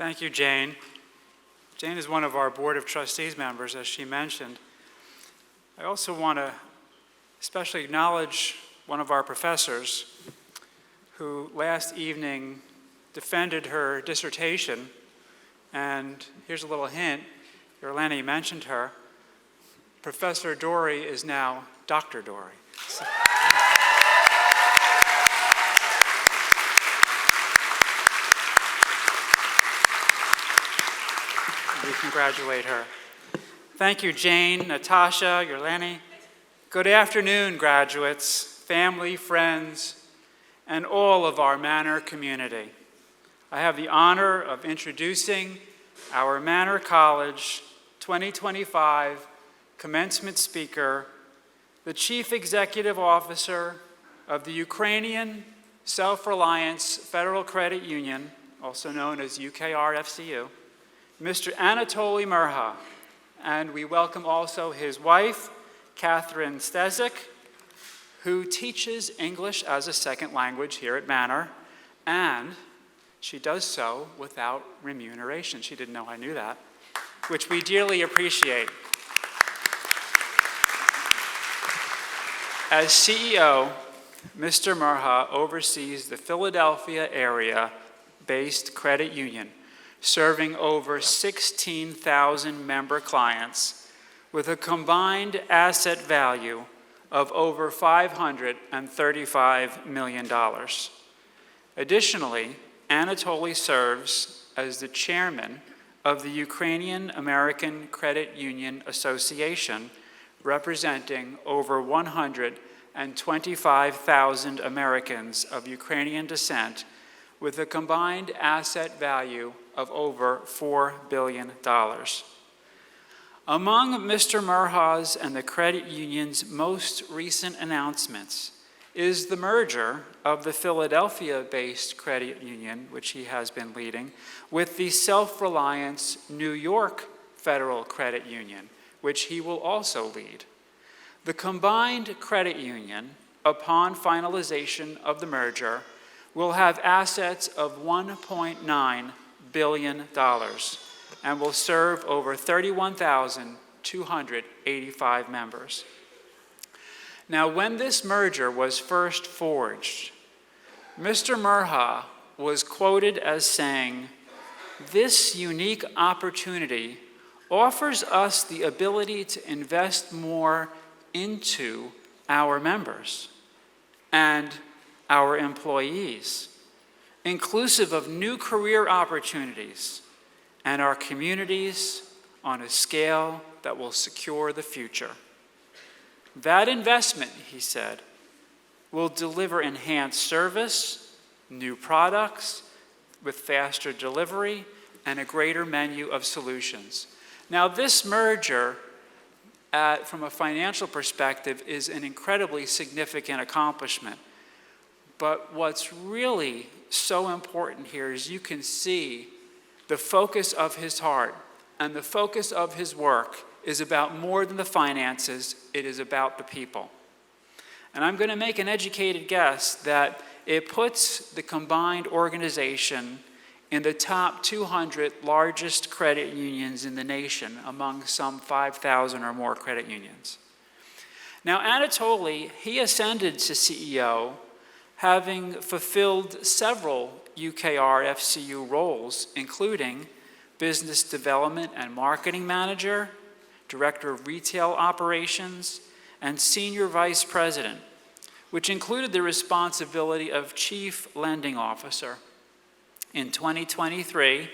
Thank you, Jane. Jane is one of our Board of Trustees members, as she mentioned. I also want to especially acknowledge one of our professors who last evening defended her dissertation. And here's a little hint. Lenny mentioned her. Professor Dory is now Dr. Dory. So, we congratulate her. Thank you, Jane, Natasha, Yerleni. Good afternoon, graduates, family, friends, and all of our Manor community. I have the honor of introducing our Manor College 2025 Commencement speaker, the Chief Executive Officer of the Ukrainian Selfreliance Federal Credit Union, also known as UKR-FCU, Mr. Anatoli Murha, and we welcome also his wife, Catherine Stezik, who teaches English as a second language here at Manor, and she does so without remuneration. She didn't know I knew that, which we dearly appreciate. As CEO, Mr. Murha oversees the Philadelphia area-based credit union, serving over 16,000 member clients with a combined asset value of over $535 million. Additionally, Anatoly serves as the chairman of the Ukrainian American Credit Union Association, representing over 125,000 Americans of Ukrainian descent with a combined asset value of over $4 billion. Among Mr. Murha's and the credit union's most recent announcements is the merger of the Philadelphia-based credit union, which he has been leading, with the Selfreliance New York Federal Credit Union, which he will also lead. The combined credit union, upon finalization of the merger, will have assets of $1.9 billion and will serve over 31,285 members. Now, when this merger was first forged, Mr. Murha was quoted as saying, "This unique opportunity offers us the ability to invest more into our members and our employees, inclusive of new career opportunities and our communities on a scale that will secure the future. That investment," he said, "will deliver enhanced service, new products with faster delivery, and a greater menu of solutions." Now, this merger, from a financial perspective, is an incredibly significant accomplishment. But what's really so important here is you can see the focus of his heart and the focus of his work is about more than the finances, it is about the people. And I'm going to make an educated guess that it puts the combined organization in the top 200 largest credit unions in the nation, among some 5,000 or more credit unions. Now, Anatoly, he ascended to CEO, having fulfilled several UKR-FCU roles, including Business Development and Marketing Manager, Director of Retail Operations, and Senior Vice President, which included the responsibility of Chief Lending Officer. In 2023,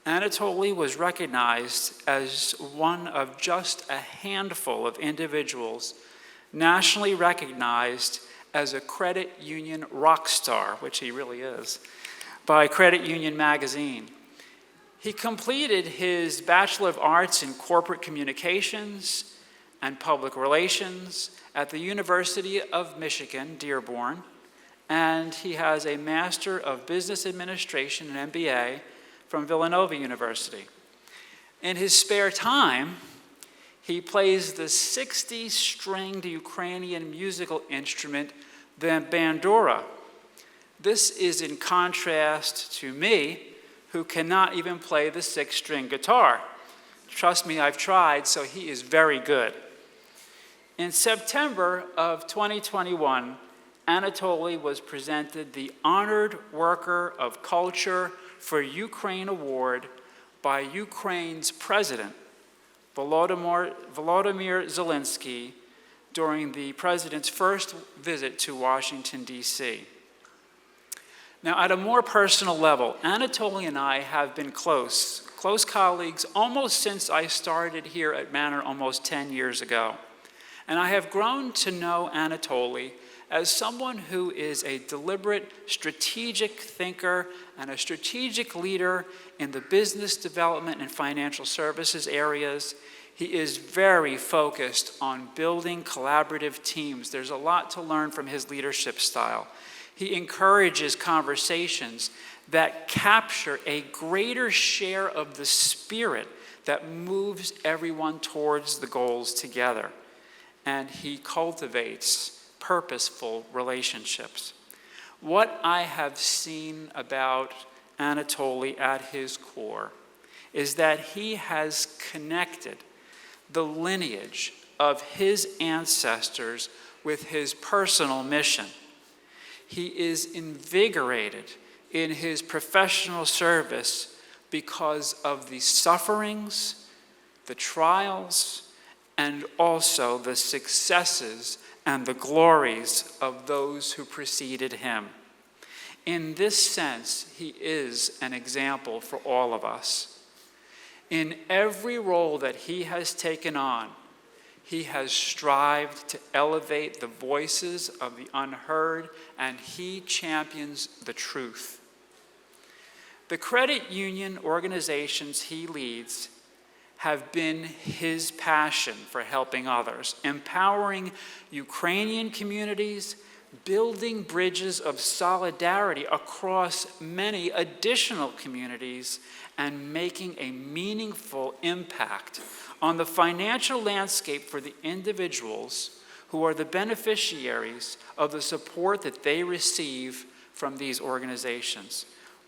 Anatoly was recognized as one of just a handful of individuals nationally recognized as a credit union rock star, which he really is, by Credit Union magazine. He completed his Bachelor of Arts in Corporate Communications and Public Relations at the University of Michigan, Dearborn, and he has a Master of Business Administration and MBA from Villanova University. In his spare time, he plays the 60-stringed Ukrainian musical instrument, the bandura. This is in contrast to me, who cannot even play the 6-string guitar. Trust me, I've tried, so he is very good. In September of 2021, Anatoli was presented the Honored Worker of Culture for Ukraine Award by Ukraine's President, Volodymyr Zelensky, during the president's first visit to Washington, D.C. Now, at a more personal level, Anatoli and I have been close colleagues almost since I started here at Manor almost 10 years ago. And I have grown to know Anatoli as someone who is a deliberate, strategic thinker and a strategic leader in the business development and financial services areas. He is very focused on building collaborative teams. There's a lot to learn from his leadership style. He encourages conversations that capture a greater share of the spirit that moves everyone towards the goals together. And he cultivates purposeful relationships. What I have seen about Anatoli at his core is that he has connected the lineage of his ancestors with his personal mission. He is invigorated in his professional service because of the sufferings, the trials, and also the successes and the glories of those who preceded him. In this sense, he is an example for all of us. In every role that he has taken on, he has strived to elevate the voices of the unheard, and he champions the truth. The credit union organizations he leads have been his passion for helping others, empowering Ukrainian communities, building bridges of solidarity across many additional communities, and making a meaningful impact on the financial landscape for the individuals who are the beneficiaries of the support that they receive from these organizations.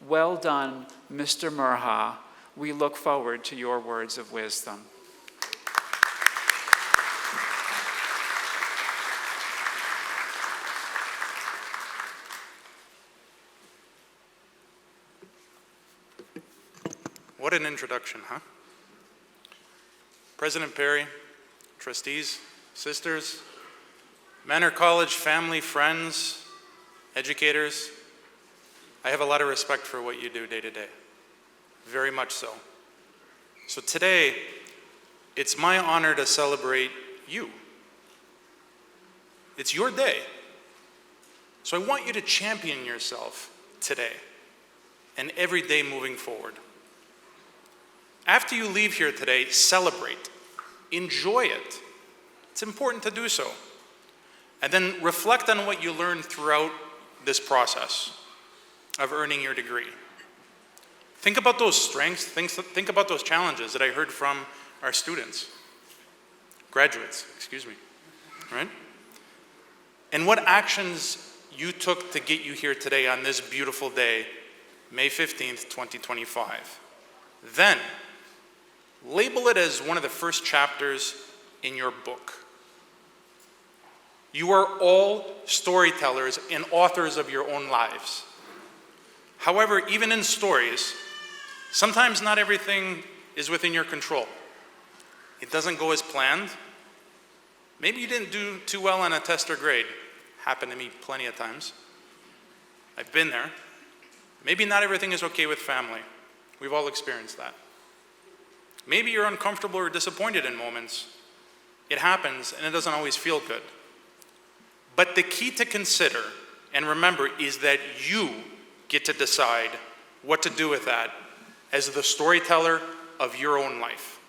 Well done, Mr. Murha. We look forward to your words of wisdom. What an introduction, huh? President Perry, trustees, sisters, Manor College family, friends, educators, I have a lot of respect for what you do day to day. Very much so. So today, it's my honor to celebrate you. It's your day. So I want you to champion yourself today and every day moving forward. After you leave here today, celebrate. Enjoy it. It's important to do so. And then reflect on what you learned throughout this process of earning your degree. Think about those strengths, think about those challenges that I heard from our students, graduates, right? And what actions you took to get you here today on this beautiful day, May 15th, 2025. Then, label it as one of the first chapters in your book. You are all storytellers and authors of your own lives. However, even in stories, sometimes not everything is within your control. It doesn't go as planned. Maybe you didn't do too well on a test or grade. Happened to me plenty of times. I've been there. Maybe not everything is okay with family. We've all experienced that. Maybe you're uncomfortable or disappointed in moments. It happens, and it doesn't always feel good. But the key to consider and remember is that you get to decide what to do with that as the storyteller of your own life.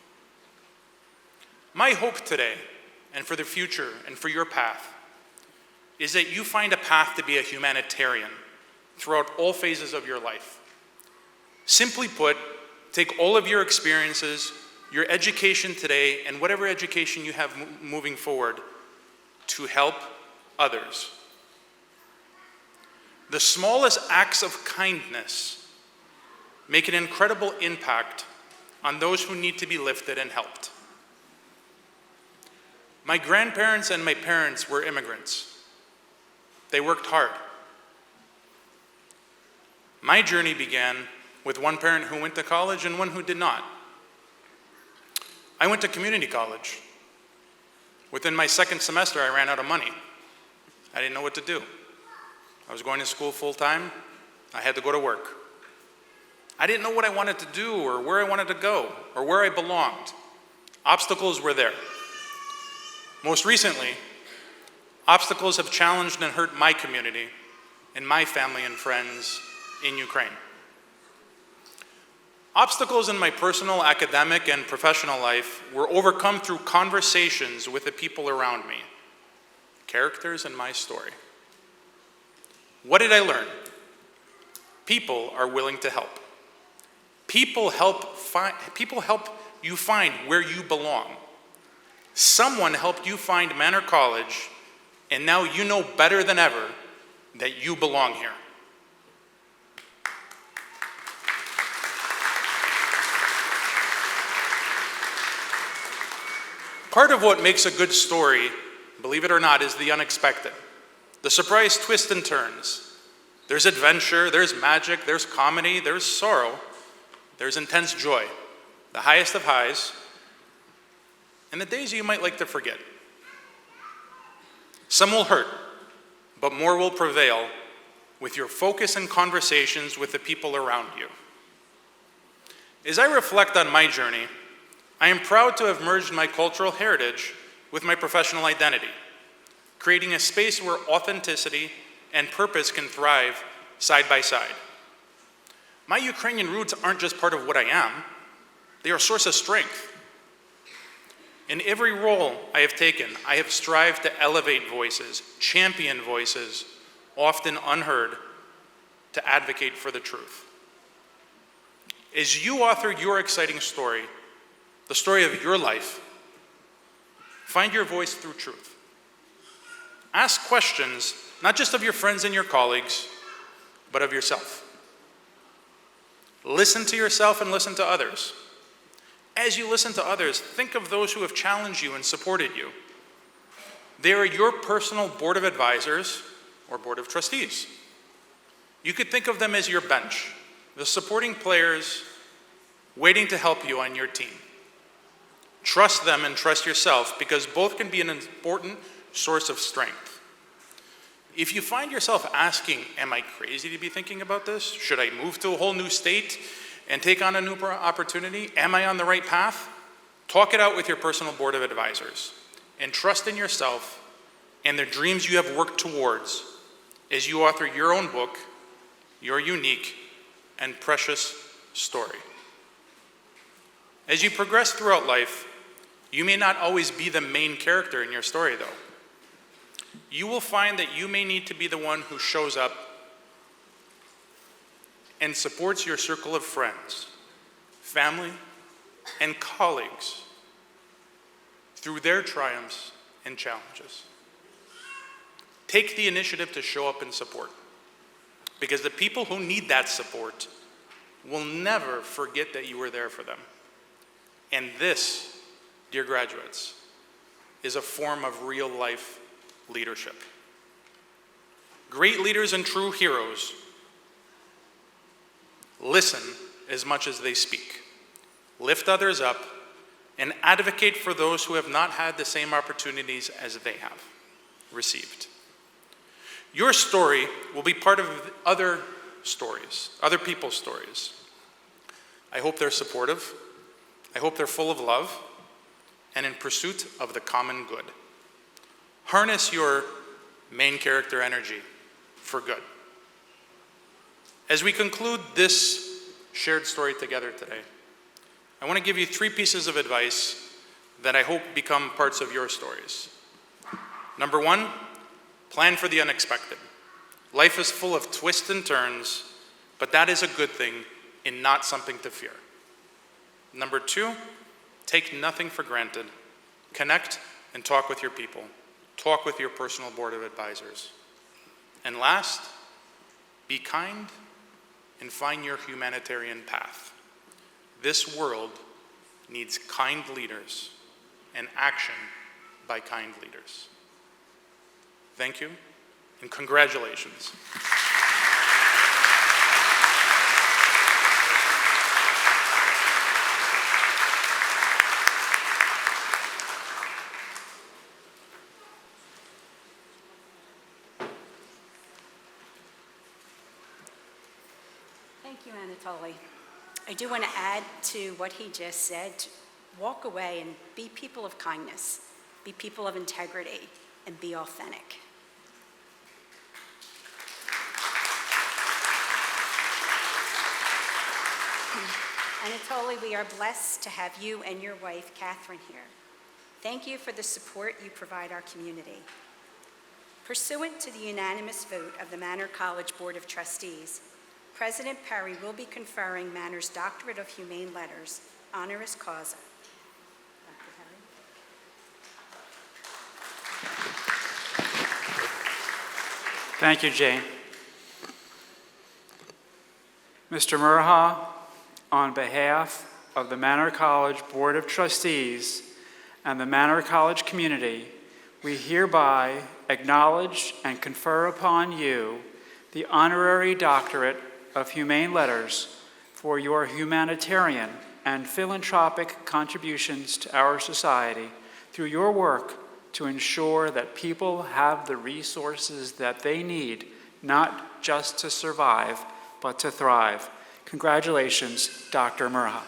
My hope today, and for the future, and for your path, is that you find a path to be a humanitarian throughout all phases of your life. Simply put, take all of your experiences, your education today, and whatever education you have moving forward to help others. The smallest acts of kindness make an incredible impact on those who need to be lifted and helped. My grandparents and my parents were immigrants. They worked hard. My journey began with one parent who went to college and one who did not. I went to community college. Within my second semester, I ran out of money. I didn't know what to do. I was going to school full-time. I had to go to work. I didn't know what I wanted to do or where I wanted to go or where I belonged. Obstacles were there. Most recently, obstacles have challenged and hurt my community and my family and friends in Ukraine. Obstacles in my personal, academic, and professional life were overcome through conversations with the people around me, characters in my story. What did I learn? People are willing to help. People help you find where you belong. Someone helped you find Manor College, and now you know better than ever that you belong here. Part of what makes a good story, believe it or not, is the unexpected. The surprise twists and turns. There's adventure, there's magic, there's comedy, there's sorrow, there's intense joy, the highest of highs, and the days you might like to forget. Some will hurt, but more will prevail with your focus and conversations with the people around you. As I reflect on my journey, I am proud to have merged my cultural heritage with my professional identity, creating a space where authenticity and purpose can thrive side by side. My Ukrainian roots aren't just part of what I am, they are a source of strength. In every role I have taken, I have strived to elevate voices, champion voices, often unheard, to advocate for the truth. As you author your exciting story, the story of your life, find your voice through truth. Ask questions, not just of your friends and your colleagues, but of yourself. Listen to yourself and listen to others. As you listen to others, think of those who have challenged you and supported you. They are your personal board of advisors or board of trustees. You could think of them as your bench, the supporting players waiting to help you on your team. Trust them and trust yourself, because both can be an important source of strength. If you find yourself asking, am I crazy to be thinking about this? Should I move to a whole new state and take on a new opportunity? Am I on the right path? Talk it out with your personal board of advisors and trust in yourself and the dreams you have worked towards as you author your own book, your unique and precious story. As you progress throughout life, you may not always be the main character in your story, though. You will find that you may need to be the one who shows up and supports your circle of friends, family, and colleagues through their triumphs and challenges. Take the initiative to show up and support, because the people who need that support will never forget that you were there for them. And this, dear graduates, is a form of real-life leadership. Great leaders and true heroes listen as much as they speak, lift others up, and advocate for those who have not had the same opportunities as they have received. Your story will be part of other stories, other people's stories. I hope they're supportive. I hope they're full of love and in pursuit of the common good. Harness your main character energy for good. As we conclude this shared story together today, I want to give you 3 pieces of advice that I hope become parts of your stories. Number 1, plan for the unexpected. Life is full of twists and turns, but that is a good thing and not something to fear. Number 2, take nothing for granted. Connect and talk with your people. Talk with your personal board of advisors. And last, be kind and find your humanitarian path. This world needs kind leaders and action by kind leaders. Thank you, and congratulations. Thank you, Anatoli. I do want to add to what he just said. Walk away and be people of kindness, be people of integrity, and be authentic. Anatoli, we are blessed to have you and your wife, Catherine, here. Thank you for the support you provide our community. Pursuant to the unanimous vote of the Manor College Board of Trustees, President Perry will be conferring Manor's Doctorate of Humane Letters, honoris causa. Dr. Perry? Thank you, Jane. Mr. Murha, on behalf of the Manor College Board of Trustees and the Manor College community, we hereby acknowledge and confer upon you the honorary doctorate of Humane Letters for your humanitarian and philanthropic contributions to our society through your work to ensure that people have the resources that they need, not just to survive, but to thrive. Congratulations, Dr. Murha.